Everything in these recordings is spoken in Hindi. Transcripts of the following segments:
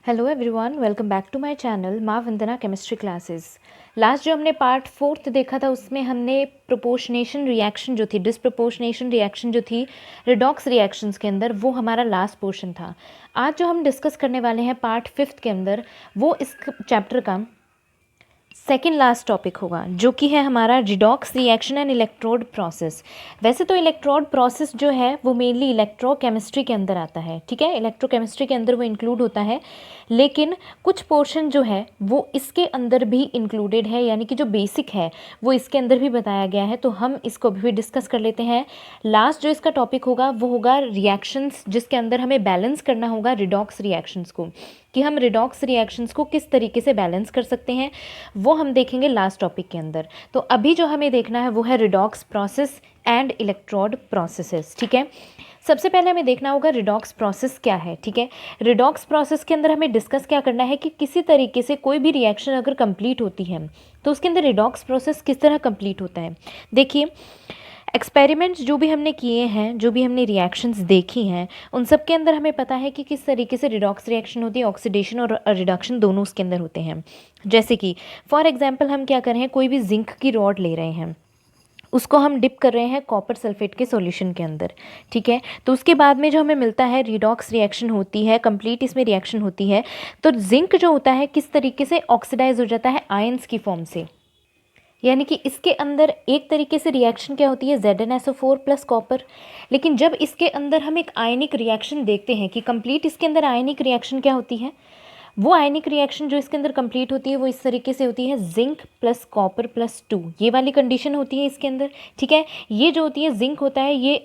Hello everyone, welcome back to my channel Maa Vandana chemistry classes. Last जो हमने पार्ट 4 देखा था उसमें हमने प्रोपोर्शनेशन रिएक्शन जो थी, डिसप्रोपोर्शनेशन रिएक्शन जो थी रिडॉक्स रिएक्शंस के अंदर, वो हमारा लास्ट पोर्शन था। आज जो हम डिस्कस करने वाले हैं पार्ट 5 के अंदर, वो इस चैप्टर का सेकेंड लास्ट टॉपिक होगा, जो कि है हमारा redox reaction and electrode process. वैसे तो इलेक्ट्रोड प्रोसेस जो है वो मेनली इलेक्ट्रोकेमिस्ट्री के अंदर आता है, ठीक है, इलेक्ट्रोकेमिस्ट्री के अंदर वो इंक्लूड होता है, लेकिन कुछ पोर्शन जो है वो इसके अंदर भी इंक्लूडेड है, यानी कि जो बेसिक है वो इसके अंदर भी बताया गया है। तो हम इसको भी डिस्कस कर लेते हैं। लास्ट जो इसका टॉपिक होगा वो होगा रिएक्शंस, जिसके अंदर हमें बैलेंस करना होगा रिडॉक्स रिएक्शंस को, कि हम रिडॉक्स रिएक्शंस को किस तरीके से बैलेंस कर सकते हैं, वो हम देखेंगे लास्ट टॉपिक के अंदर। तो अभी जो हमें देखना है वो है redox process and electrode processes, ठीक है। सबसे पहले हमें देखना होगा रिडॉक्स प्रोसेस क्या है, ठीक है। रिडॉक्स प्रोसेस के अंदर हमें डिस्कस क्या करना है कि किसी तरीके से कोई भी रिएक्शन अगर कंप्लीट होती है तो उसके अंदर रिडॉक्स प्रोसेस किस तरह कंप्लीट होता है। देखिए, एक्सपेरिमेंट्स जो भी हमने किए हैं, जो भी हमने रिएक्शंस देखी हैं, उन सब के अंदर हमें पता है कि किस तरीके से रिडॉक्स रिएक्शन होती है। ऑक्सीडेशन और रिडक्शन दोनों उसके अंदर होते हैं। जैसे कि फॉर एग्जांपल हम क्या कर रहे हैं, कोई भी जिंक की रॉड ले रहे हैं, उसको हम डिप कर रहे हैं कॉपर सल्फेट के सॉल्यूशन के अंदर, ठीक है। तो उसके बाद में जो हमें मिलता है, रिडॉक्स रिएक्शन होती है, कंप्लीट इसमें रिएक्शन होती है। तो जिंक जो होता है किस तरीके से ऑक्सीडाइज हो जाता है आयंस की फॉर्म से, यानी कि इसके अंदर एक तरीके से रिएक्शन क्या होती है, ZnSO4 प्लस कॉपर। लेकिन जब इसके अंदर हम एक आयनिक रिएक्शन देखते हैं कि कंप्लीट इसके अंदर आयनिक रिएक्शन क्या होती है, वो आयनिक रिएक्शन जो इसके अंदर कंप्लीट होती है वो इस तरीके से होती है, जिंक प्लस कॉपर प्लस 2, ये वाली कंडीशन होती है इसके अंदर, ठीक है। ये जो होती है जिंक होता है, ये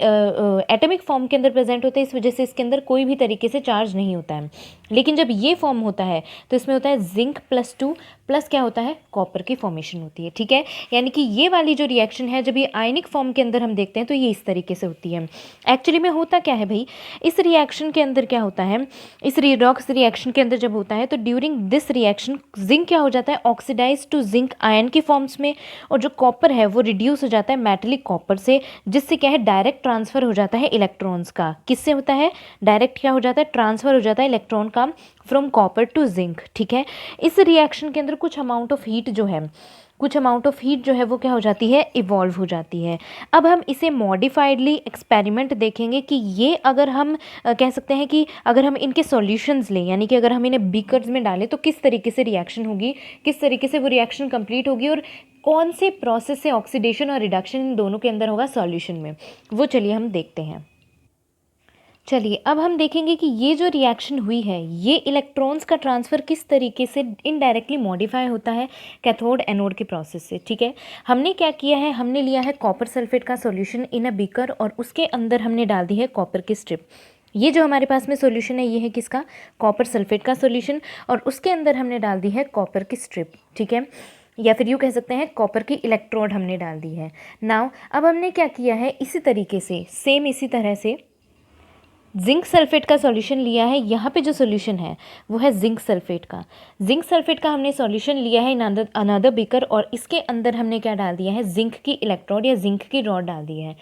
एटॉमिक फॉर्म के अंदर प्रेजेंट होता है, इस वजह से इसके अंदर कोई भी तरीके से चार्ज नहीं होता है। लेकिन जब ये फॉर्म होता है तो इसमें होता है जिंक प्लस 2 प्लस क्या होता है, कॉपर की फॉर्मेशन होती है, ठीक है। यानी कि ये वाली जो रिएक्शन है, जब ये आयनिक फॉर्म के अंदर हम देखते हैं तो ये इस तरीके से होती है। एक्चुअली में होता क्या है भाई, इस रिएक्शन के अंदर क्या होता है, इस रिडॉक्स रिएक्शन के अंदर जब होता है तो ड्यूरिंग दिस रिएक्शन जिंक क्या हो जाता है, ऑक्सीडाइज टू जिंक आयन की फॉर्म्स में, और जो कॉपर है वो रिड्यूस हो जाता है मेटेलिक कॉपर से, जिससे क्या है डायरेक्ट ट्रांसफर हो जाता है इलेक्ट्रॉन्स का। किससे होता है, डायरेक्ट क्या हो जाता है, ट्रांसफर हो जाता है इलेक्ट्रॉन का फ्रॉम कॉपर टू जिंक, ठीक है। इस रिएक्शन के अंदर कुछ अमाउंट ऑफ हीट जो है, कुछ अमाउंट ऑफ हीट जो है वो क्या हो जाती है, इवॉल्व हो जाती है। अब हम इसे मॉडिफाइडली एक्सपेरिमेंट देखेंगे कि ये अगर हम कह सकते हैं कि अगर हम इनके सॉल्यूशंस लें, यानी कि अगर हम इन्हें बीकर्स में डालें तो किस तरीके से रिएक्शन होगी, किस तरीके से वो रिएक्शन कंप्लीट होगी, और कौन से प्रोसेस से ऑक्सीडेशन और रिडक्शन इन दोनों के अंदर होगा सॉल्यूशन में, वो चलिए हम देखते हैं। चलिए अब हम देखेंगे कि ये जो रिएक्शन हुई है, ये इलेक्ट्रॉन्स का ट्रांसफ़र किस तरीके से इनडायरेक्टली मॉडिफाई होता है कैथोड एनोड के प्रोसेस से, ठीक है। हमने क्या किया है, हमने लिया है कॉपर सल्फेट का सॉल्यूशन इन अ बीकर, और उसके अंदर हमने डाल दी है कॉपर की स्ट्रिप। ये जो हमारे पास में सॉल्यूशन है, ये है किसका, कॉपर सल्फेट का सॉल्यूशन, और उसके अंदर हमने डाल दी है कॉपर की स्ट्रिप, ठीक है, या फिर यूँ कह सकते हैं कॉपर की इलेक्ट्रोड हमने डाल दी है। नाउ अब हमने क्या किया है, इसी तरीके से सेम इसी तरह से जिंक सल्फेट का सॉल्यूशन लिया है। यहाँ पे जो सॉल्यूशन है वो है जिंक सल्फेट का। जिंक सल्फेट का हमने सॉल्यूशन लिया है इन अनदर बीकर, और इसके अंदर हमने क्या डाल दिया है, जिंक की इलेक्ट्रोड या जिंक की रॉड डाल दी है।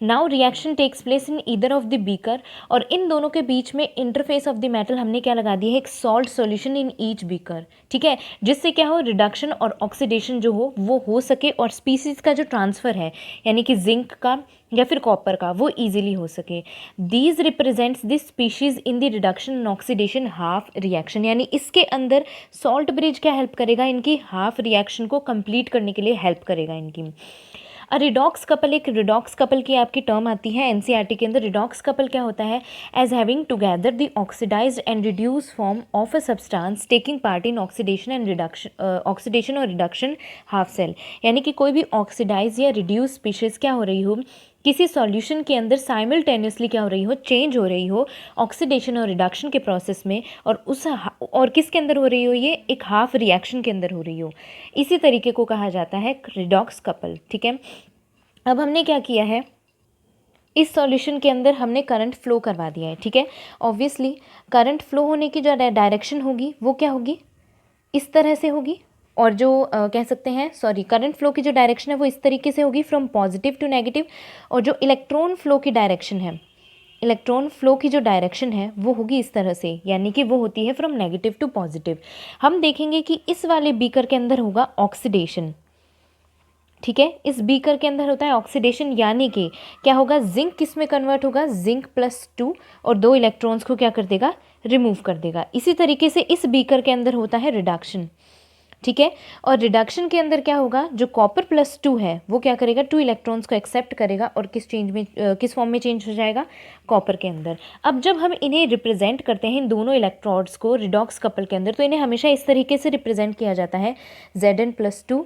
Now reaction takes place in either of the beaker, और इन दोनों के बीच में इंटरफेस ऑफ द मेटल हमने क्या लगा दिया है, एक salt solution in each beaker, ठीक है, जिससे क्या हो, रिडक्शन और ऑक्सीडेशन जो हो वो हो सके, और स्पीसीज का जो ट्रांसफ़र है यानी कि जिंक का या फिर कॉपर का, वो इजीली हो सके। These represents this species in the reduction and oxidation half reaction, यानी इसके अंदर सॉल्ट ब्रिज क्या हेल्प करेगा, इनकी हाफ रिएक्शन को कंप्लीट करने के लिए हेल्प करेगा इनकी। रिडॉक्स कपल, एक रिडॉक्स कपल की आपकी टर्म आती है एनसीईआरटी के अंदर। रिडॉक्स कपल क्या होता है, as having together the oxidized and reduce form of a substance taking part in oxidation and reduction, oxidation और रिडक्शन हाफ सेल, यानी कि कोई भी ऑक्सीडाइज या रिड्यूस स्पीशीज क्या हो रही हो, किसी सॉल्यूशन के अंदर साइमल्टेनियसली क्या हो रही हो, चेंज हो रही हो ऑक्सीडेशन और रिडक्शन के प्रोसेस में, और किसके अंदर हो रही हो, ये एक हाफ रिएक्शन के अंदर हो रही हो, इसी तरीके को कहा जाता है रिडॉक्स कपल, ठीक है। अब हमने क्या किया है, इस सॉल्यूशन के अंदर हमने करंट फ्लो करवा दिया है, ठीक है। ऑब्वियसली करंट फ्लो होने की जो डायरेक्शन होगी वो क्या होगी, इस तरह से होगी, और जो कह सकते हैं करंट फ्लो की जो डायरेक्शन है वो इस तरीके से होगी, फ्रॉम पॉजिटिव टू नेगेटिव। और जो इलेक्ट्रॉन फ्लो की डायरेक्शन है, इलेक्ट्रॉन फ्लो की जो डायरेक्शन है वो होगी इस तरह से, यानी कि वो होती है फ्रॉम नेगेटिव टू पॉजिटिव। हम देखेंगे कि इस वाले बीकर के अंदर होगा ऑक्सीडेशन, ठीक है, इस बीकर के अंदर होता है ऑक्सीडेशन, यानी कि क्या होगा, जिंक किस में कन्वर्ट होगा, जिंक +2 और 2 इलेक्ट्रॉन्स को क्या कर देगा, रिमूव कर देगा। इसी तरीके से इस बीकर के अंदर होता है रिडक्शन, ठीक है, और रिडक्शन के अंदर क्या होगा, जो कॉपर +2 है वो क्या करेगा, 2 इलेक्ट्रॉन्स को एक्सेप्ट करेगा और किस फॉर्म में चेंज हो जाएगा, कॉपर के अंदर। अब जब हम इन्हें रिप्रेजेंट करते हैं इन दोनों इलेक्ट्रोड्स को रिडॉक्स कपल के अंदर, तो इन्हें हमेशा इस तरीके से रिप्रेजेंट किया जाता है Zn+2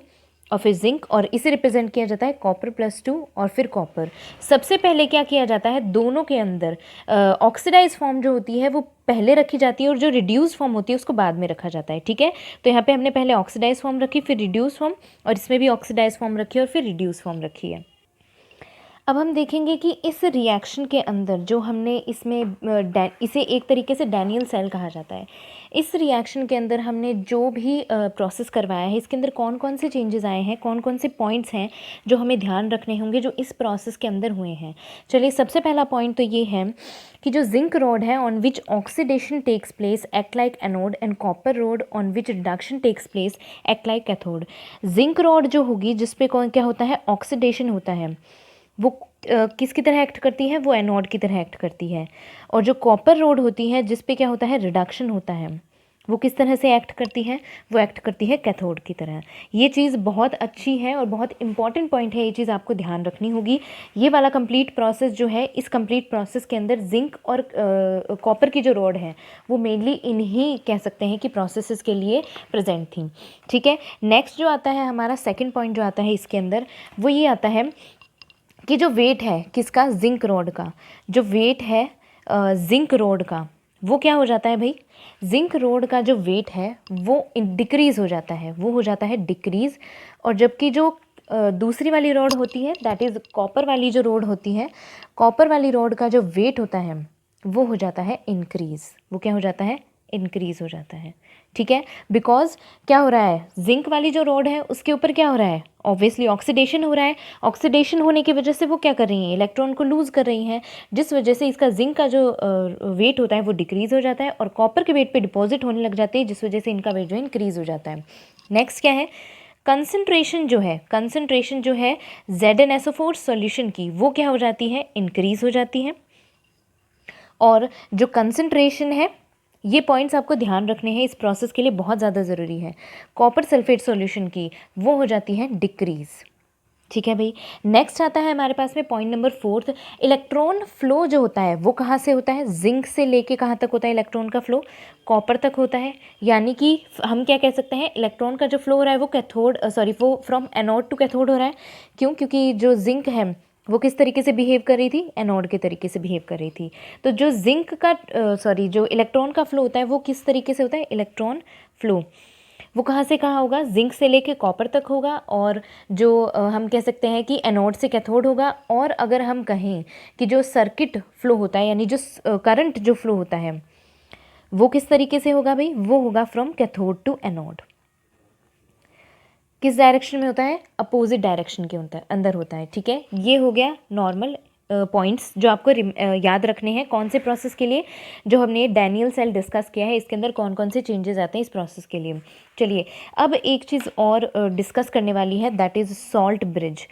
और फिर जिंक, और इसे रिप्रेजेंट किया जाता है कॉपर +2 और फिर कॉपर। सबसे पहले क्या किया जाता है, दोनों के अंदर ऑक्सीडाइज फॉर्म जो होती है वो पहले रखी जाती है और जो रिड्यूस फॉर्म होती है उसको बाद में रखा जाता है, ठीक है। तो यहाँ पे हमने पहले ऑक्सीडाइज फॉर्म रखी, फिर रिड्यूस फॉर्म, और इसमें भी ऑक्सीडाइज फॉर्म रखी है और फिर रिड्यूस फॉर्म रखी है। अब हम देखेंगे कि इस रिएक्शन के अंदर जो हमने इसमें इसे एक तरीके से डैनियल सेल कहा जाता है। इस रिएक्शन के अंदर हमने जो भी प्रोसेस करवाया है, इसके अंदर कौन कौन से चेंजेस आए हैं, कौन कौन से पॉइंट्स हैं जो हमें ध्यान रखने होंगे जो इस प्रोसेस के अंदर हुए हैं। चलिए, सबसे पहला पॉइंट तो ये है कि जो जिंक रॉड है on which oxidation takes place act like anode, and copper rod on which reduction takes place act like cathode. Zinc rod जो होगी जिसपे कौन क्या होता है, ऑक्सीडेशन होता है, वो किसकी तरह एक्ट करती है, वो एनोड की तरह एक्ट करती है। और जो कॉपर रोड होती है जिस पे क्या होता है, रिडक्शन होता है, वो किस तरह से एक्ट करती है, वो एक्ट करती है कैथोड की तरह। ये चीज़ बहुत अच्छी है और बहुत इंपॉर्टेंट पॉइंट है, ये चीज़ आपको ध्यान रखनी होगी। ये वाला कंप्लीट प्रोसेस जो है, इस कंप्लीट प्रोसेस के अंदर जिंक और कॉपर की जो रोड है वो मेनली इन्हीं कह सकते हैं कि प्रोसेसेस के लिए प्रेजेंट थी, ठीक है। नेक्स्ट जो आता है हमारा सेकेंड पॉइंट जो आता है इसके अंदर, वो ये आता है कि जो वेट है किसका, जिंक रॉड का, जो वेट है जिंक रॉड का, वो क्या हो जाता है भाई, जिंक रॉड का जो वेट है वो डिक्रीज़ हो जाता है, वो हो जाता है डिक्रीज़। और जबकि जो दूसरी वाली रॉड होती है, दैट इज़ कॉपर वाली जो रॉड होती है, कॉपर वाली रॉड का जो वेट होता है वो हो जाता है इंक्रीज़, वो क्या हो जाता है, इंक्रीज़ हो जाता है, ठीक है। बिकॉज क्या हो रहा है, जिंक वाली जो रॉड है उसके ऊपर क्या हो रहा है, ऑब्वियसली ऑक्सीडेशन हो रहा है। ऑक्सीडेशन होने की वजह से वो क्या कर रही हैं, इलेक्ट्रॉन को लूज़ कर रही हैं, जिस वजह से इसका जिंक का जो वेट होता है वो डिक्रीज़ हो जाता है और कॉपर के वेट पे डिपॉजिट होने लग जाते हैं, जिस वजह से इनका वेट जो है इंक्रीज़ हो जाता है। नेक्स्ट क्या है, कंसनट्रेशन जो है ZnSO4 सॉल्यूशन की, वो क्या हो जाती है, इंक्रीज़ हो जाती है। और जो कंसनट्रेशन है, ये पॉइंट्स आपको ध्यान रखने हैं, इस प्रोसेस के लिए बहुत ज़्यादा ज़रूरी है। कॉपर सल्फेट सॉल्यूशन की वो हो जाती है डिक्रीज़, ठीक है भाई। नेक्स्ट आता है हमारे पास में पॉइंट नंबर 4, इलेक्ट्रॉन फ्लो जो होता है वो कहाँ से होता है, जिंक से लेके कहाँ तक होता है इलेक्ट्रॉन का फ्लो, कॉपर तक होता है। यानी कि हम क्या कह सकते हैं, इलेक्ट्रॉन का जो फ्लो हो रहा है वो वो फ्रॉम एनोड टू कैथोड हो रहा है। क्यों, क्योंकि जो जिंक है वो किस तरीके से बिहेव कर रही थी, एनोड के तरीके से बिहेव कर रही थी। तो जो जिंक का जो इलेक्ट्रॉन का फ्लो होता है वो किस तरीके से होता है, इलेक्ट्रॉन फ्लो वो कहाँ से कहाँ होगा, जिंक से लेके कॉपर तक होगा। और जो हम कह सकते हैं कि एनोड से कैथोड होगा। और अगर हम कहें कि जो सर्किट फ्लो होता है, यानी जो करंट जो फ्लो होता है वो किस तरीके से होगा भाई, वो होगा फ्रॉम कैथोड टू एनोड। किस डायरेक्शन में होता है, अपोजिट डायरेक्शन के अंदर होता है, ठीक है। ये हो गया नॉर्मल पॉइंट्स जो आपको याद रखने हैं कौन से प्रोसेस के लिए, जो हमने डैनियल सेल डिस्कस किया है, इसके अंदर कौन कौन से चेंजेस आते हैं इस प्रोसेस के लिए। चलिए, अब एक चीज़ और डिस्कस करने वाली है, दैट इज़ सॉल्ट ब्रिज।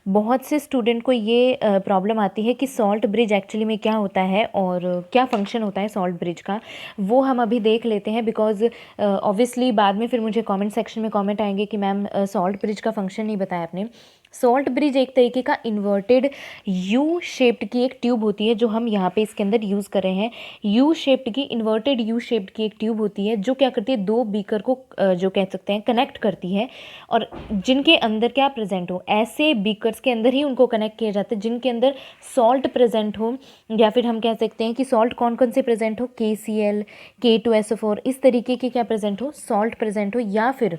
बहुत से स्टूडेंट को ये प्रॉब्लम आती है कि सॉल्ट ब्रिज एक्चुअली में क्या होता है और क्या फंक्शन होता है सॉल्ट ब्रिज का, वो हम अभी देख लेते हैं। बिकॉज ऑब्वियसली बाद में फिर मुझे कमेंट सेक्शन में कमेंट आएंगे कि मैम सॉल्ट ब्रिज का फंक्शन नहीं बताया आपने। सॉल्ट ब्रिज एक तरीके का इन्वर्टेड यू शेप्ड की एक ट्यूब होती है, जो हम यहाँ पे इसके अंदर यूज़ कर रहे हैं। यू शेप्ड की, इन्वर्टेड यू शेप्ड की एक ट्यूब होती है जो क्या करती है, दो बीकर को जो कह सकते हैं कनेक्ट करती है, और जिनके अंदर क्या प्रेजेंट हो, ऐसे बीकर्स के अंदर ही उनको कनेक्ट किया जाता है जिनके अंदर सॉल्ट प्रेजेंट हो, या फिर हम कह सकते हैं कि सॉल्ट कौन कौन से प्रेजेंट हो, KCl, K2SO4, इस तरीके के क्या प्रेजेंट हो, सॉल्ट प्रेजेंट हो, या फिर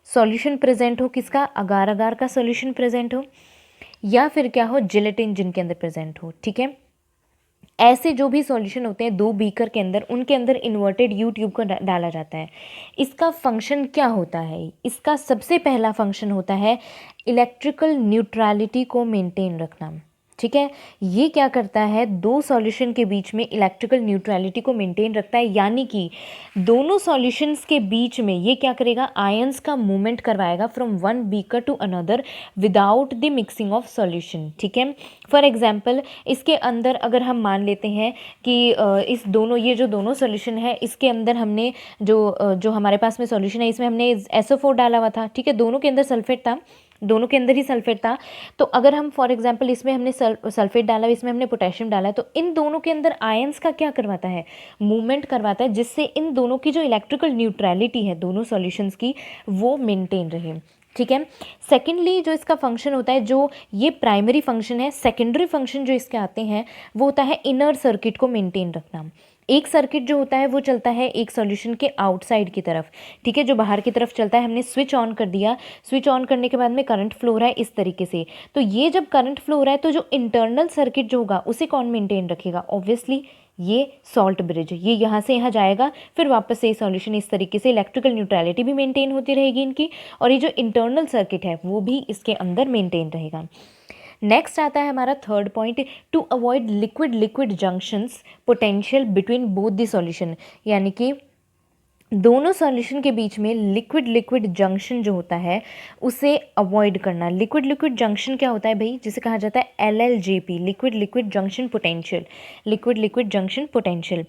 सॉल्यूशन प्रेजेंट हो किसका, अगार अगार का सॉल्यूशन प्रेजेंट हो, या फिर क्या हो, जिलेटिन जिनके अंदर प्रेजेंट हो, ठीक है। ऐसे जो भी सॉल्यूशन होते हैं दो बीकर के अंदर, उनके अंदर इन्वर्टेड यू ट्यूब को डाला जाता है। इसका फंक्शन क्या होता है, इसका सबसे पहला फंक्शन होता है इलेक्ट्रिकल न्यूट्रलिटी को मेंटेन रखना, ठीक है। ये क्या करता है, दो सॉल्यूशन के बीच में इलेक्ट्रिकल न्यूट्रलिटी को मेंटेन रखता है, यानी कि दोनों सॉल्यूशंस के बीच में ये क्या करेगा, आयंस का मूवमेंट करवाएगा from one beaker to another without the mixing of solution. ठीक है। फॉर एग्जांपल इसके अंदर अगर हम मान लेते हैं कि इस दोनों, ये जो दोनों सॉल्यूशन है इसके अंदर हमने जो हमारे पास में सॉल्यूशन है इसमें हमने SO4 डाला हुआ था। ठीक है, दोनों के अंदर सल्फेट था, दोनों के अंदर ही सल्फेट था। तो अगर हम फॉर एग्जांपल इसमें हमने सल्फेट डाला, इसमें हमने पोटेशियम डाला, तो इन दोनों के अंदर आयंस का क्या करवाता है, मूवमेंट करवाता है, जिससे इन दोनों की जो इलेक्ट्रिकल न्यूट्रलिटी है दोनों सॉल्यूशंस की वो मेंटेन रहे। ठीक है। सेकेंडली जो इसका फंक्शन होता है, जो ये प्राइमरी फंक्शन है, सेकेंडरी फंक्शन जो इसके आते हैं वो होता है इनर सर्किट को मेंटेन रखना। एक सर्किट जो होता है वो चलता है एक सॉल्यूशन के आउटसाइड की तरफ। ठीक है, जो बाहर की तरफ चलता है, हमने स्विच ऑन कर दिया, स्विच ऑन करने के बाद में करंट फ्लो हो रहा है इस तरीके से। तो ये जब करंट फ्लो हो रहा है तो जो इंटरनल सर्किट जो होगा उसे कौन मेंटेन रखेगा, ऑब्वियसली ये सॉल्ट ब्रिज। ये यहाँ से यहाँ जाएगा, फिर वापस से सॉल्यूशन, इस तरीके से इलेक्ट्रिकल न्यूट्रलिटी भी मेंटेन होती रहेगी इनकी, और ये जो इंटरनल सर्किट है वो भी इसके अंदर मेंटेन रहेगा। नेक्स्ट आता है हमारा third point, to avoid liquid liquid junctions potential between both the solution, यानी कि दोनों सॉल्यूशन के बीच में लिक्विड लिक्विड जंक्शन जो होता है उसे अवॉइड करना। लिक्विड लिक्विड जंक्शन क्या होता है भाई, जिसे कहा जाता है LLJP, liquid liquid junction potential, liquid liquid junction potential.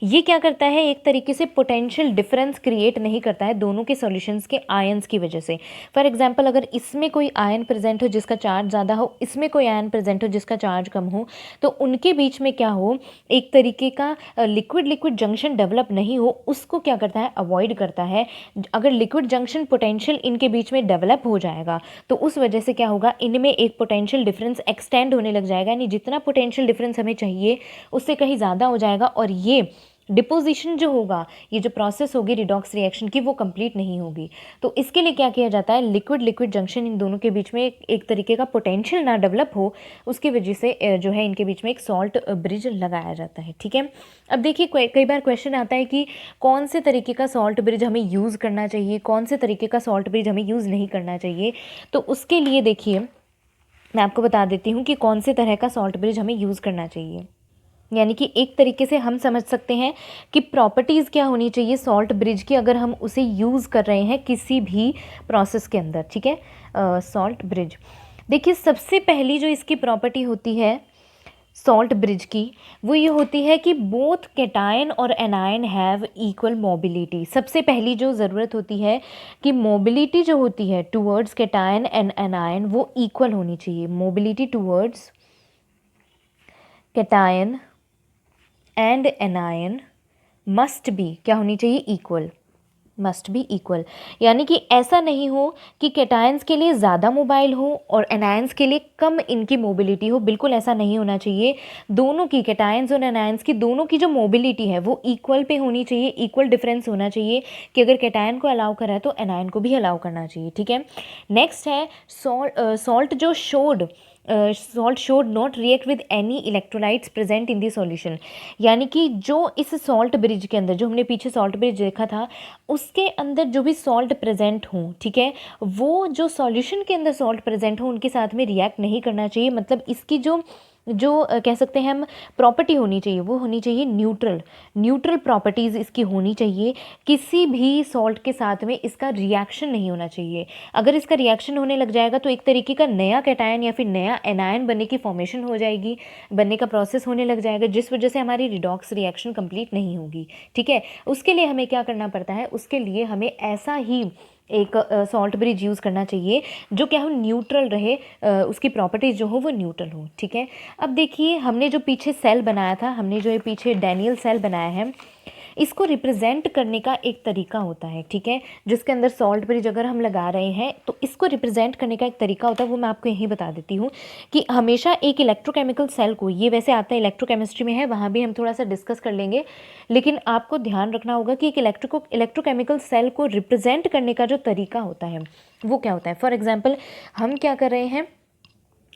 ये क्या करता है, एक तरीके से पोटेंशियल डिफरेंस क्रिएट नहीं करता है दोनों के सॉल्यूशंस के आयंस की वजह से। फॉर एग्जांपल अगर इसमें कोई आयन प्रेजेंट हो जिसका चार्ज ज़्यादा हो, इसमें कोई आयन प्रेजेंट हो जिसका चार्ज कम हो, तो उनके बीच में क्या हो, एक तरीके का लिक्विड लिक्विड जंक्शन डेवलप नहीं हो, उसको क्या करता है, अवॉइड करता है। अगर लिक्विड जंक्शन पोटेंशियल इनके बीच में डेवलप हो जाएगा तो उस वजह से क्या होगा, इनमें एक पोटेंशियल डिफरेंस एक्सटेंड होने लग जाएगा, यानी जितना पोटेंशियल डिफरेंस हमें चाहिए उससे कहीं ज़्यादा हो जाएगा, और ये डिपोजिशन जो होगा, ये जो प्रोसेस होगी रिडॉक्स रिएक्शन की, वो कंप्लीट नहीं होगी। तो इसके लिए क्या किया जाता है, लिक्विड लिक्विड जंक्शन इन दोनों के बीच में एक तरीके का पोटेंशियल ना डेवलप हो, उसकी वजह से जो है इनके बीच में एक सॉल्ट ब्रिज लगाया जाता है। ठीक है। अब देखिए कई बार क्वेश्चन आता है कि कौन से तरीके का सॉल्ट ब्रिज हमें यूज़ करना चाहिए, कौन से तरीके का सॉल्ट ब्रिज हमें यूज़ नहीं करना चाहिए। तो उसके लिए देखिए मैं आपको बता देती हूँ कि कौन से तरह का सॉल्ट ब्रिज हमें यूज़ करना चाहिए। यानी कि एक तरीके से हम समझ सकते हैं कि प्रॉपर्टीज़ क्या होनी चाहिए सॉल्ट ब्रिज की, अगर हम उसे यूज़ कर रहे हैं किसी भी प्रोसेस के अंदर। ठीक है, सॉल्ट ब्रिज, देखिए सबसे पहली जो इसकी प्रॉपर्टी होती है सॉल्ट ब्रिज की, वो ये होती है कि बोथ कैटायन और एनायन हैव इक्वल मोबिलिटी। सबसे पहली जो ज़रूरत होती है कि मोबिलिटी जो होती है टूवर्ड्स कैटायन एंड एनायन वो इक्वल होनी चाहिए। Mobility towards cation and anion must be क्या होनी चाहिए, इक्वल, मस्ट बी इक्वल। यानी कि ऐसा नहीं हो कि कैटायंस के लिए ज़्यादा मोबाइल हो और एनायंस के लिए कम इनकी मोबिलिटी हो, बिल्कुल ऐसा नहीं होना चाहिए। दोनों की, कैटायंस और एनायंस की दोनों की जो मोबिलिटी है वो इक्वल पे होनी चाहिए, इक्वल डिफरेंस होना चाहिए कि अगर कैटायन को अलाउ करा है तो एनायन को भी अलाउ करना चाहिए। ठीक है। नेक्स्ट है सॉल्ट जो showed salt showed not react with any electrolytes present in the solution. यानी कि जो इस सॉल्ट ब्रिज के अंदर, जो हमने पीछे सॉल्ट ब्रिज देखा था, उसके अंदर जो भी सॉल्ट प्रेजेंट हो, ठीक है, वो जो सॉल्यूशन के अंदर सॉल्ट प्रेजेंट हो उनके साथ में रिएक्ट नहीं करना चाहिए। मतलब इसकी जो कह सकते हैं हम प्रॉपर्टी होनी चाहिए वो होनी चाहिए न्यूट्रल, न्यूट्रल प्रॉपर्टीज़ इसकी होनी चाहिए। किसी भी सॉल्ट के साथ में इसका रिएक्शन नहीं होना चाहिए। अगर इसका रिएक्शन होने लग जाएगा तो एक तरीके का नया कैटायन या फिर नया एनायन बनने की फॉर्मेशन हो जाएगी, बनने का प्रोसेस होने लग जाएगा, जिस वजह से हमारी रिडॉक्स रिएक्शन कंप्लीट नहीं होगी। ठीक है। उसके लिए हमें क्या करना पड़ता है, उसके लिए हमें ऐसा ही एक सॉल्ट ब्रिज यूज़ करना चाहिए जो क्या हो, न्यूट्रल रहे, उसकी प्रॉपर्टीज़ जो हो वो न्यूट्रल हो। ठीक है। अब देखिए हमने जो पीछे सेल बनाया था, हमने जो ये पीछे डैनियल सेल बनाया है, इसको रिप्रेजेंट करने का एक तरीका होता है। ठीक है, जिसके अंदर सॉल्ट ब्रिज अगर हम लगा रहे हैं तो इसको रिप्रेजेंट करने का एक तरीका होता है, वो मैं आपको यहीं बता देती हूँ कि हमेशा एक इलेक्ट्रोकेमिकल सेल को, ये वैसे आता है इलेक्ट्रोकेमिस्ट्री में है, वहाँ भी हम थोड़ा सा डिस्कस कर लेंगे, लेकिन आपको ध्यान रखना होगा कि एक इलेक्ट्रोकेमिकल सेल को रिप्रेजेंट करने का जो तरीका होता है वो क्या होता है। फॉर एग्जाम्पल हम क्या कर रहे हैं,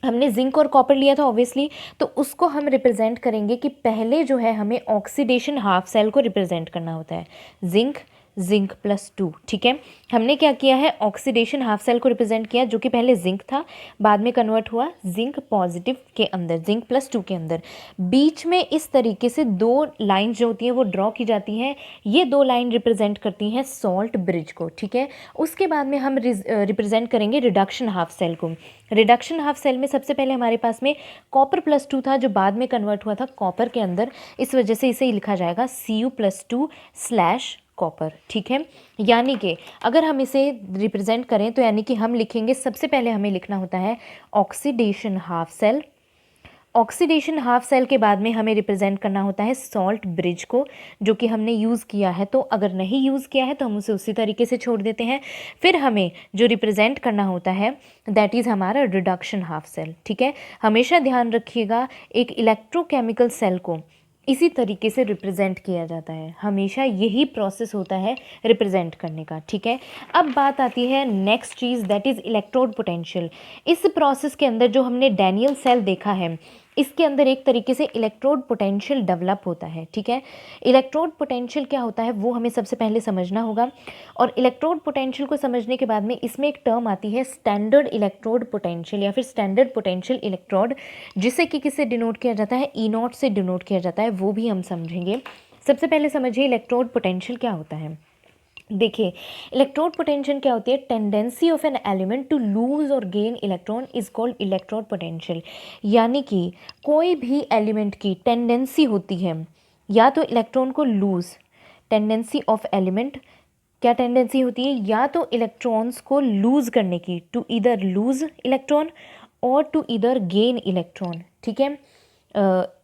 हमने जिंक और कॉपर लिया था ऑब्वियसली, तो उसको हम रिप्रेजेंट करेंगे कि पहले जो है हमें ऑक्सीडेशन हाफ सेल को रिप्रेजेंट करना होता है। Zinc zinc +2। ठीक है, हमने क्या किया है, ऑक्सीडेशन हाफ सेल को रिप्रेजेंट किया जो कि पहले जिंक था, बाद में कन्वर्ट हुआ जिंक पॉजिटिव के अंदर, जिंक +2 के अंदर। बीच में इस तरीके से दो लाइन जो होती हैं वो ड्रॉ की जाती हैं, ये दो लाइन रिप्रेजेंट करती हैं सॉल्ट ब्रिज को। ठीक है, उसके बाद में हम रिप्रेजेंट करेंगे रिडक्शन हाफ सेल को। रिडक्शन हाफ सेल में सबसे पहले हमारे पास में कॉपर +2 था जो बाद में कन्वर्ट हुआ था कॉपर के अंदर, इस वजह से इसे लिखा जाएगा Cu+2/कॉपर। ठीक है, यानी कि अगर हम इसे रिप्रेजेंट करें तो यानी कि हम लिखेंगे, सबसे पहले हमें लिखना होता है oxidation half cell. Oxidation half cell के बाद में हमें रिप्रेजेंट करना होता है सॉल्ट ब्रिज को, जो कि हमने यूज़ किया है, तो अगर नहीं यूज़ किया है तो हम उसे उसी तरीके से छोड़ देते हैं। फिर हमें जो रिप्रेजेंट करना होता है दैट इज़ हमारा रिडक्शन हाफ सेल। ठीक है, हमेशा ध्यान रखिएगा एक इलेक्ट्रोकेमिकल सेल को इसी तरीके से रिप्रेजेंट किया जाता है, हमेशा यही प्रोसेस होता है रिप्रेजेंट करने का। ठीक है, अब बात आती है next cheese that is electrode potential. इस प्रोसेस के अंदर जो हमने डैनियल सेल देखा है, इसके अंदर एक तरीके से इलेक्ट्रोड पोटेंशियल डेवलप होता है। ठीक है, इलेक्ट्रोड पोटेंशियल क्या होता है वो हमें सबसे पहले समझना होगा, और इलेक्ट्रोड पोटेंशियल को समझने के बाद में इसमें एक टर्म आती है स्टैंडर्ड इलेक्ट्रोड पोटेंशियल या फिर स्टैंडर्ड पोटेंशियल इलेक्ट्रोड, जिसे कि किससे डिनोट किया जाता है, E0 से डिनोट किया जाता है, वो भी हम समझेंगे। सबसे पहले समझिए इलेक्ट्रोड पोटेंशियल क्या होता है। देखिए, इलेक्ट्रोड पोटेंशियल क्या होती है, tendency of an element to lose और gain electron is called electrode potential. यानी कि कोई भी एलिमेंट की टेंडेंसी होती है या तो इलेक्ट्रॉन को लूज, टेंडेंसी ऑफ एलिमेंट क्या टेंडेंसी होती है, या तो इलेक्ट्रॉन्स को लूज करने की, टू इधर लूज इलेक्ट्रॉन और टू इधर गेन इलेक्ट्रॉन। ठीक है,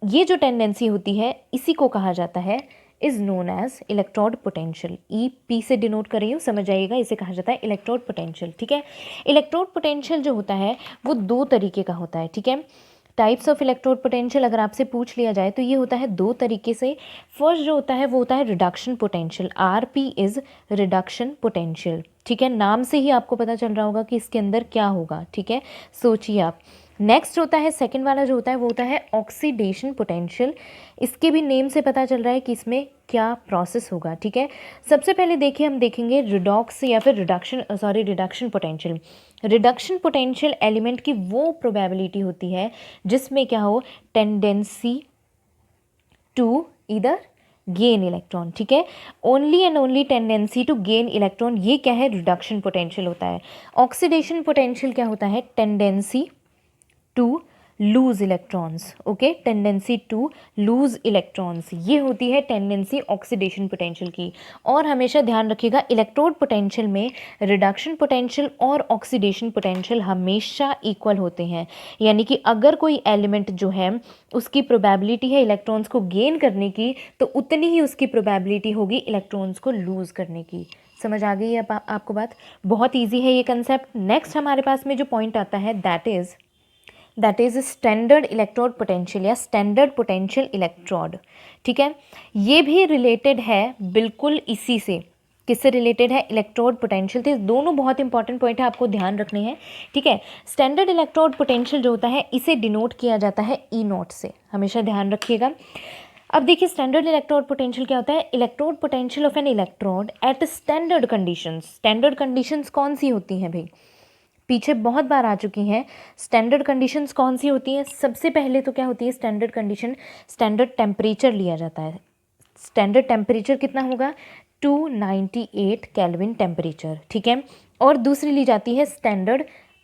ये जो टेंडेंसी होती है इसी को कहा जाता है is known as electrode potential. EP से डिनोट कर रही हूँ, समझ आइएगा, इसे कहा जाता है इलेक्ट्रोड पोटेंशियल। ठीक है, इलेक्ट्रोड पोटेंशियल जो होता है वो दो तरीके का होता है। ठीक है, टाइप्स ऑफ इलेक्ट्रोड पोटेंशियल अगर आपसे पूछ लिया जाए तो ये होता है दो तरीके से। फर्स्ट जो होता है वो होता है reduction potential, RP is reduction potential. ठीक है, नाम से ही आपको पता चल रहा होगा कि इसके अंदर क्या होगा। ठीक है, सोचिए आप। नेक्स्ट होता है सेकंड वाला जो होता है वो होता है ऑक्सीडेशन पोटेंशियल। इसके भी नेम से पता चल रहा है कि इसमें क्या प्रोसेस होगा। ठीक है, सबसे पहले देखिए, हम देखेंगे रिडॉक्स या फिर reduction potential. Reduction potential element की वो प्रोबेबिलिटी होती है जिसमें क्या हो, टेंडेंसी टू इधर गेन इलेक्ट्रॉन। ठीक है, only and only tendency to gain electron, ये क्या है, रिडक्शन पोटेंशियल होता है। ऑक्सीडेशन पोटेंशियल क्या होता है, tendency to lose electrons. Okay, tendency to lose electrons, ये होती है टेंडेंसी ऑक्सीडेशन पोटेंशियल की। और हमेशा ध्यान रखिएगा इलेक्ट्रोड पोटेंशियल में रिडक्शन पोटेंशियल और ऑक्सीडेशन पोटेंशियल हमेशा इक्वल होते हैं। यानी कि अगर कोई एलिमेंट जो है उसकी प्रोबेबिलिटी है इलेक्ट्रॉन्स को गेन करने की, तो उतनी ही उसकी प्रोबेबिलिटी होगी इलेक्ट्रॉन्स को लूज करने की। समझ आ गई है आपको बात, बहुत ईजी है ये कंसेप्ट। नेक्स्ट हमारे पास में जो पॉइंट आता है that is standard electrode potential या स्टैंडर्ड पोटेंशियल इलेक्ट्रोड। ठीक है, ये भी रिलेटेड है बिल्कुल इसी से, किससे रिलेटेड है, इलेक्ट्रोड पोटेंशियल। तो दोनों बहुत इंपॉर्टेंट पॉइंट है, आपको ध्यान रखने हैं। ठीक है, स्टैंडर्ड इलेक्ट्रोड पोटेंशियल जो होता है इसे डिनोट किया जाता है E0 से, हमेशा ध्यान रखिएगा। अब देखिए स्टैंडर्ड इलेक्ट्रोड पोटेंशियल क्या होता है, electrode potential of an electrode at standard conditions. Standard conditions कौन सी होती हैं भाई, पीछे बहुत बार आ चुकी हैं। स्टैंडर्ड कंडीशंस कौन सी होती हैं, सबसे पहले तो क्या होती है स्टैंडर्ड कंडीशन, स्टैंडर्ड टेम्परेचर लिया जाता है। स्टैंडर्ड टेम्परेचर कितना होगा, 298 केल्विन टेम्परेचर। ठीक है, और दूसरी ली जाती है स्टैंडर्ड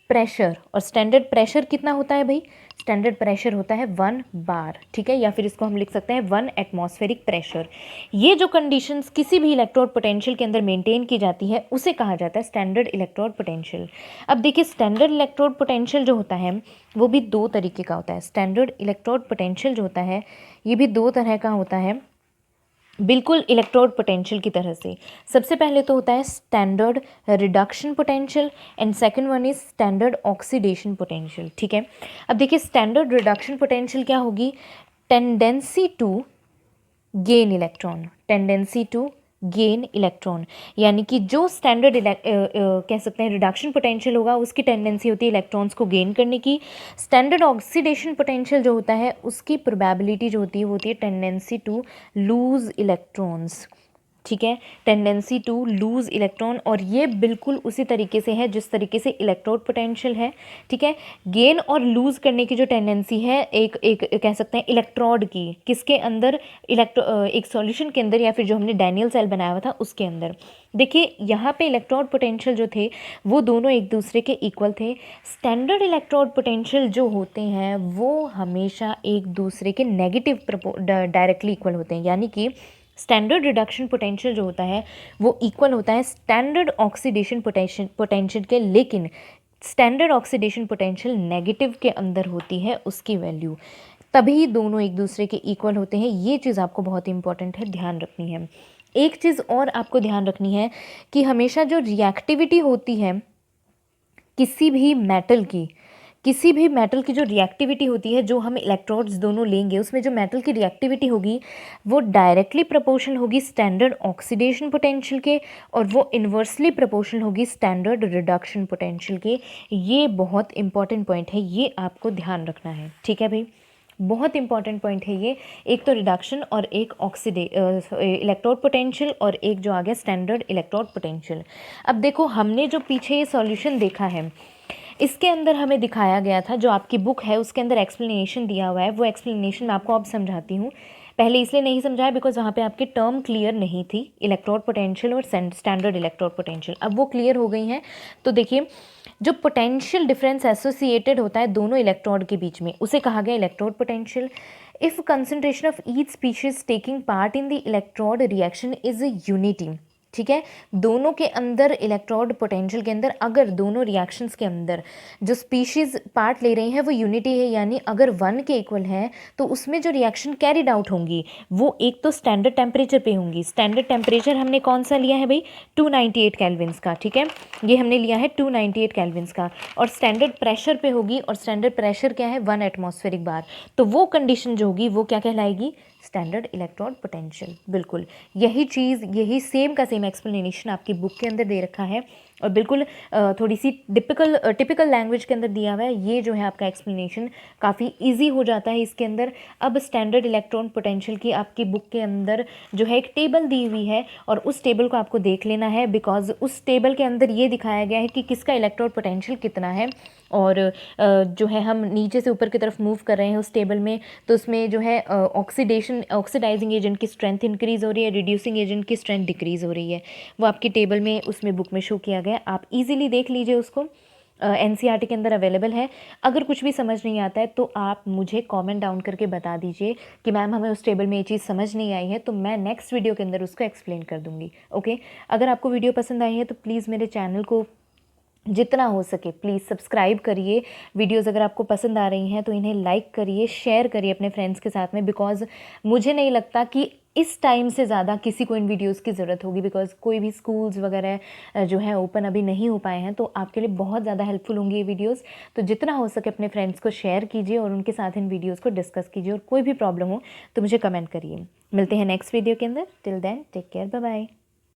प्रेशर, और स्टैंडर्ड प्रेशर कितना होता है भाई, स्टैंडर्ड प्रेशर होता है 1 बार। ठीक है, या फिर इसको हम लिख सकते हैं 1 एटमॉस्फेरिक प्रेशर। ये जो कंडीशंस किसी भी इलेक्ट्रोड पोटेंशियल के अंदर मेंटेन की जाती है उसे कहा जाता है स्टैंडर्ड इलेक्ट्रोड पोटेंशियल। अब देखिए स्टैंडर्ड इलेक्ट्रोड पोटेंशियल जो होता है वो भी दो तरीके का होता है। स्टैंडर्ड इलेक्ट्रोड पोटेंशियल जो होता है ये भी दो तरह का होता है, बिल्कुल इलेक्ट्रोड पोटेंशियल की तरह से। सबसे पहले तो होता है standard reduction potential and second one is standard oxidation potential. ठीक है, अब देखिए स्टैंडर्ड रिडक्शन पोटेंशियल क्या होगी, tendency to gain electron, tendency to gain electron, यानी कि जो स्टैंडर्ड कह सकते हैं रिडक्शन पोटेंशियल होगा उसकी टेंडेंसी होती है इलेक्ट्रॉन्स को गेन करने की। स्टैंडर्ड ऑक्सीडेशन पोटेंशियल जो होता है उसकी प्रोबेबिलिटी जो होती है वो होती है टेंडेंसी टू लूज इलेक्ट्रॉन्स। ठीक है, टेंडेंसी टू लूज़ इलेक्ट्रॉन, और ये बिल्कुल उसी तरीके से है जिस तरीके से इलेक्ट्रोड पोटेंशियल है। ठीक है, गेन और लूज़ करने की जो टेंडेंसी है एक एक कह सकते हैं इलेक्ट्रोड की, किसके अंदर, एक सॉल्यूशन के अंदर, या फिर जो हमने डैनियल सेल बनाया हुआ था उसके अंदर। देखिए यहाँ पे इलेक्ट्रोड पोटेंशियल जो थे वो दोनों एक दूसरे के इक्वल थे। स्टैंडर्ड इलेक्ट्रोड पोटेंशियल जो होते हैं वो हमेशा एक दूसरे के नेगेटिव डायरेक्टली इक्वल होते हैं, यानी कि स्टैंडर्ड रिडक्शन पोटेंशियल जो होता है वो इक्वल होता है स्टैंडर्ड ऑक्सीडेशन पोटेंशियल के, लेकिन स्टैंडर्ड ऑक्सीडेशन पोटेंशियल नेगेटिव के अंदर होती है उसकी वैल्यू, तभी दोनों एक दूसरे के इक्वल होते हैं। ये चीज़ आपको बहुत इंपॉर्टेंट है, ध्यान रखनी है। एक चीज़ और आपको ध्यान रखनी है कि हमेशा जो रिएक्टिविटी होती है किसी भी मेटल की, किसी भी मेटल की जो रिएक्टिविटी होती है, जो हम इलेक्ट्रोड्स दोनों लेंगे उसमें जो मेटल की रिएक्टिविटी होगी वो डायरेक्टली प्रोपोर्शनल होगी स्टैंडर्ड ऑक्सीडेशन पोटेंशियल के, और वो इन्वर्सली प्रोपोर्शनल होगी स्टैंडर्ड रिडक्शन पोटेंशियल के। ये बहुत इंपॉर्टेंट पॉइंट है, ये आपको ध्यान रखना है। ठीक है भाई, बहुत इंपॉर्टेंट पॉइंट है ये। एक तो रिडक्शन और एक इलेक्ट्रोड पोटेंशियल, और एक जो आ गया स्टैंडर्ड इलेक्ट्रोड पोटेंशियल। अब देखो हमने जो पीछे ये सॉल्यूशन देखा है इसके अंदर हमें दिखाया गया था, जो आपकी बुक है उसके अंदर एक्सप्लेनेशन दिया हुआ है, वो एक्सप्लेनेशन मैं आपको अब समझाती हूँ। पहले इसलिए नहीं समझाया बिकॉज वहाँ पे आपकी टर्म क्लियर नहीं थी, इलेक्ट्रोड पोटेंशियल और स्टैंडर्ड इलेक्ट्रोड पोटेंशियल। अब वो क्लियर हो गई हैं। तो देखिए, जो पोटेंशियल डिफरेंस एसोसिएटेड होता है दोनों इलेक्ट्रोड के बीच में उसे कहा गया electrode potential. If concentration of each species taking part in the electrode reaction is unity. ठीक है, दोनों के अंदर इलेक्ट्रोड पोटेंशियल के अंदर अगर दोनों रिएक्शंस के अंदर जो स्पीशीज़ पार्ट ले रही हैं वो यूनिटी है, यानी अगर 1 के इक्वल है तो उसमें जो रिएक्शन कैरिड आउट होंगी वो एक तो स्टैंडर्ड टेम्परेचर पे होंगी। स्टैंडर्ड टेम्परेचर हमने कौन सा लिया है भाई, 298 केल्विन्स का। ठीक है, ये हमने लिया है 298 केल्विन्स का, और स्टैंडर्ड प्रेशर पे होगी, और स्टैंडर्ड प्रेशर क्या है 1 एटमॉस्फेरिक बार। तो वो कंडीशन जो होगी वो क्या कहलाएगी, स्टैंडर्ड इलेक्ट्रोड पोटेंशियल। बिल्कुल यही चीज़, यही सेम का सेम एक्सप्लेनेशन आपकी बुक के अंदर दे रखा है, और बिल्कुल थोड़ी सी टिपिकल लैंग्वेज के अंदर दिया हुआ है। ये जो है आपका एक्सप्लेनेशन काफ़ी इजी हो जाता है इसके अंदर। अब स्टैंडर्ड इलेक्ट्रॉन पोटेंशियल की आपकी बुक के अंदर जो है एक टेबल दी हुई है, और उस टेबल को आपको देख लेना है, बिकॉज उस टेबल के अंदर ये दिखाया गया है कि किसका इलेक्ट्रोड पोटेंशियल कितना है। और जो है हम नीचे से ऊपर की तरफ मूव कर रहे हैं उस टेबल में, तो उसमें जो है ऑक्सीडाइजिंग एजेंट की स्ट्रेंथ इंक्रीज़ हो रही है, रिड्यूसिंग एजेंट की स्ट्रेंथ डिक्रीज़ हो रही है। वो आपकी टेबल में उसमें बुक में शो किया गया, आप इजीली देख लीजिए उसको। एनसीईआरटी के अंदर अवेलेबल है। अगर कुछ भी समझ नहीं आता है तो आप मुझे कमेंट डाउन करके बता दीजिए कि मैम हमें उस टेबल में ये चीज़ समझ नहीं आई है, तो मैं नेक्स्ट वीडियो के अंदर उसको एक्सप्लेन कर दूँगी। ओके, अगर आपको वीडियो पसंद आई है तो प्लीज़ मेरे चैनल को जितना हो सके प्लीज़ सब्सक्राइब करिए। वीडियोस अगर आपको पसंद आ रही हैं तो इन्हें लाइक करिए, शेयर करिए अपने फ्रेंड्स के साथ में, बिकॉज़ मुझे नहीं लगता कि इस टाइम से ज़्यादा किसी को इन वीडियोस की ज़रूरत होगी, बिकॉज़ कोई भी स्कूल्स वगैरह जो है ओपन अभी नहीं हो पाए हैं, तो आपके लिए बहुत ज़्यादा हेल्पफुल होंगी ये वीडियोस। तो जितना हो सके अपने फ्रेंड्स को शेयर कीजिए और उनके साथ इन वीडियोस को डिस्कस कीजिए, और कोई भी प्रॉब्लम हो तो मुझे कमेंट करिए। मिलते हैं नेक्स्ट वीडियो के अंदर। Till then take care, bye bye.